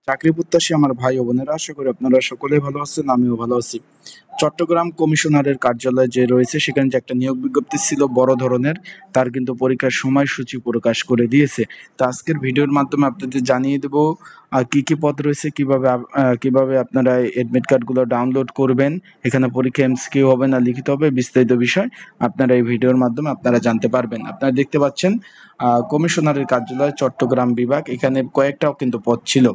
চাকরি প্রত্যাশী আমার ভাই ও বোনেরা, আশা করি আপনারা সকলেই ভালো আছেন, আমিও ভালো আছি। চট্টগ্রাম কমিশনারের কার্যালয় যে রয়েছে সেখানে যে একটা নিয়োগ বিজ্ঞপ্তি ছিল বড় ধরনের, তার কিন্তু পরীক্ষার সময়সূচি প্রকাশ করে দিয়েছে। তো আজকের ভিডিওর মাধ্যমে আপনাদের জানিয়ে দেব কি কি পদ রয়েছে, কিভাবে আপনারা এডমিট কার্ডগুলো ডাউনলোড করবেন, এখানে পরীক্ষা এমসিকিউ হবে না লিখিত হবে, বিস্তারিত বিষয় আপনারা এই ভিডিওর মাধ্যমে আপনারা জানতে পারবেন। আপনারা দেখতে পাচ্ছেন কমিশনারের কার্যালয় চট্টগ্রাম বিভাগ, এখানে কয়েকটাও কিন্তু পদ ছিল।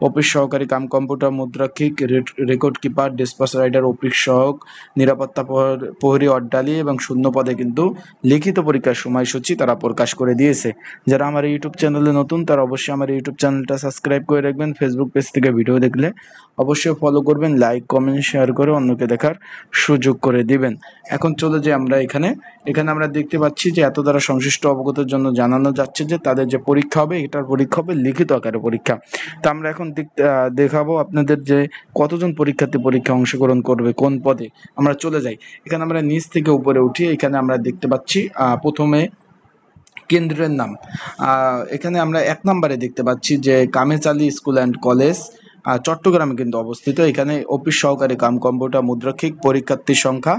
অফিস সহকারী cum computer মুদ্রাক্ষিক, record keeper, ডিসপাস rider, office সহক, নিরাপত্তা প্রহরী, অড্ডালি এবং শূন্য পদে কিন্তু লিখিত পরীক্ষার সময়সূচি তারা প্রকাশ করে দিয়েছে। যারা আমার ইউটিউব চ্যানেলে নতুন তারা অবশ্যই আমার ইউটিউব চ্যানেলটা সাবস্ক্রাইব করে রাখবেন। ফেসবুক পেজ থেকে ভিডিও দেখলে অবশ্যই ফলো করবেন, লাইক কমেন্ট শেয়ার করে অন্যকে দেখার সুযোগ করে দিবেন। এখন চলে যাই আমরা এখানে আমরা দেখতে পাচ্ছি যে এত দ্বারা সংশ্লিষ্ট অবগতের জন্য জানানো যাচ্ছে যে তাদের যে পরীক্ষা হবে, এটার পরীক্ষা হবে লিখিত আকারে পরীক্ষা। তো আমরা এখন দেখাবো আপনাদের যে কতজন পরীক্ষার্থী পরীক্ষা অংশগ্রহণ করবে, কোন পদে। আমরা চলে যাই এখানে, আমরা নিচ থেকে উপরে উঠি, এখানে আমরা দেখতে পাচ্ছি প্রথমে কেন্দ্রের নাম। এখানে আমরা 1 নম্বরে দেখতে পাচ্ছি যে কামেজ আলী স্কুল অ্যান্ড কলেজ, চট্টগ্রামে কিন্তু অবস্থিত। এখানে অফিস সহকারী কাম কম্পিউটার মুদ্রাক্ষিক, পরীক্ষার্থীর সংখ্যা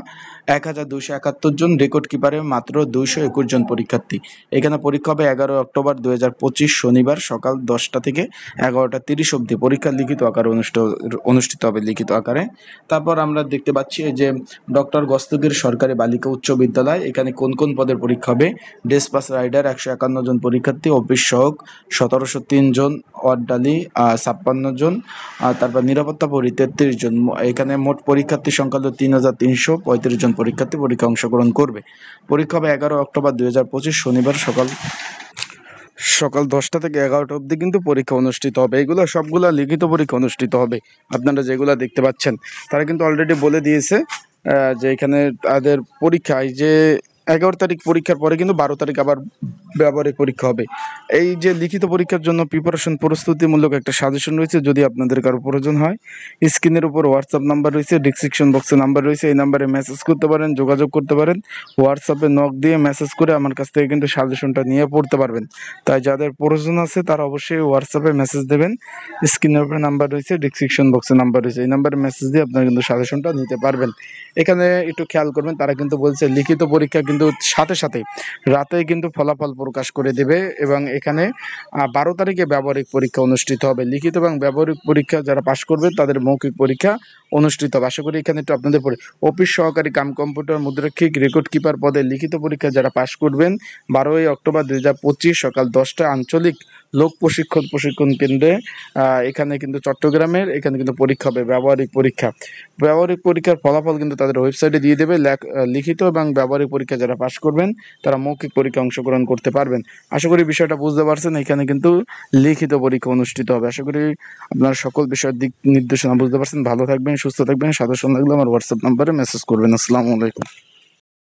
1271 জন, রেকর্ড কিপারে মাত্র 221 জন পরীক্ষার্থী। এখানে পরীক্ষা হবে 11 অক্টোবর 2025 শনিবার সকাল 10টা থেকে 11টা 30 অবধি। পরীক্ষা লিখিত আকারে অনুষ্ঠিত হবে লিখিত আকারে। তারপর আমরা দেখতে পাচ্ছি যে ডক্টর গস্তগীর সরকারি বালিকা উচ্চ বিদ্যালয়, এখানে কোন কোন পদের পরীক্ষা হবে। ডেসপাস রাইডার 151 জন পরীক্ষার্থী, অফিস সহক 1703 জন, অড্ডালি 56 জন, তারপর নিরাপত্তা প্রহরী 33 জন। এখানে মোট পরীক্ষার্থী সংখ্যা হলো 3335 জন পরীক্ষার্থী পরীক্ষা অংশগ্রহণ করবে। পরীক্ষা হবে 11 অক্টোবর 2025 শনিবার সকাল 10টা থেকে 11টা অবধি কিন্তু পরীক্ষা অনুষ্ঠিত হবে। এগুলো সবগুলা লিখিত পরীক্ষা অনুষ্ঠিত হবে। আপনারা যেগুলা দেখতে পাচ্ছেন তারা কিন্তু অলরেডি বলে দিয়েছে যে এখানে তাদের পরীক্ষা, এই যে 11 তারিখ পরীক্ষার পরে কিন্তু 12 তারিখ আবার ব্যবহারিক পরীক্ষা হবে। এই যে লিখিত পরীক্ষার জন্য প্রস্তুতিমূলক একটা সাজেশন রয়েছে, যদি আপনাদের কারো প্রয়োজন হয় স্ক্রিনের উপর হোয়াটসঅ্যাপ নাম্বার রয়েছে, ডিসক্রিপশন বক্সে নাম্বার রয়েছে, এই নাম্বারে মেসেজ করতে পারেন, যোগাযোগ করতে পারেন। হোয়াটসঅ্যাপে নক দিয়ে মেসেজ করে আমার কাছ থেকে কিন্তু সাজেশনটা নিয়ে পড়তে পারবেন। তাই যাদের প্রয়োজন আছে তারা অবশ্যই হোয়াটসঅ্যাপে মেসেজ দেবেন। স্ক্রিনের উপরে নাম্বার রয়েছে, ডিসক্রিপশন বক্সে নাম্বার রয়েছে, এই নাম্বারে মেসেজ দিয়ে আপনারা কিন্তু সাজেশনটা নিতে পারবেন। এখানে একটু খেয়াল করবেন, তারা কিন্তু বলছে লিখিত পরীক্ষা কিন্তু সাথে সাথে রাতে কিন্তু ফলাফল প্রকাশ করে দেবে, এবং এখানে 12 তারিখে ব্যবহারিক পরীক্ষা অনুষ্ঠিত হবে। লিখিত এবং ব্যবহারিক পরীক্ষা যারা পাশ করবে তাদের মৌখিক পরীক্ষা অনুষ্ঠিত হবে। আশা করি এখানে একটু আপনাদের অফিস সহকারী কাম কম্পিউটার মুদ্রাক্ষিক, রেকর্ড কিপার পদে লিখিত পরীক্ষা যারা পাশ করবেন 12 অক্টোবর 2025 সকাল 10টা আঞ্চলিক লোক প্রশিক্ষণ কেন্দ্রে, এখানে কিন্তু চট্টগ্রামের, এখানে কিন্তু পরীক্ষা হবে ব্যবহারিক পরীক্ষার ফলাফল কিন্তু তাদের ওয়েবসাইটে দিয়ে দেবে। লিখিত এবং ব্যবহারিক পরীক্ষা যারা পাশ করবেন তারা মৌখিক পরীক্ষা অংশগ্রহণ করতে পারবেন। আশা করি বিষয়টা বুঝতে পারছেন। এখানে কিন্তু লিখিত পরীক্ষা অনুষ্ঠিত হবে। আশা করি আপনারা সকল বিষয়ের দিক নির্দেশনা বুঝতে পারছেন। ভালো থাকবেন, সুস্থ থাকবেন। সাজেশন লাগলে আমার হোয়াটসঅ্যাপ নাম্বারে মেসেজ করবেন। আসসালামু আলাইকুম।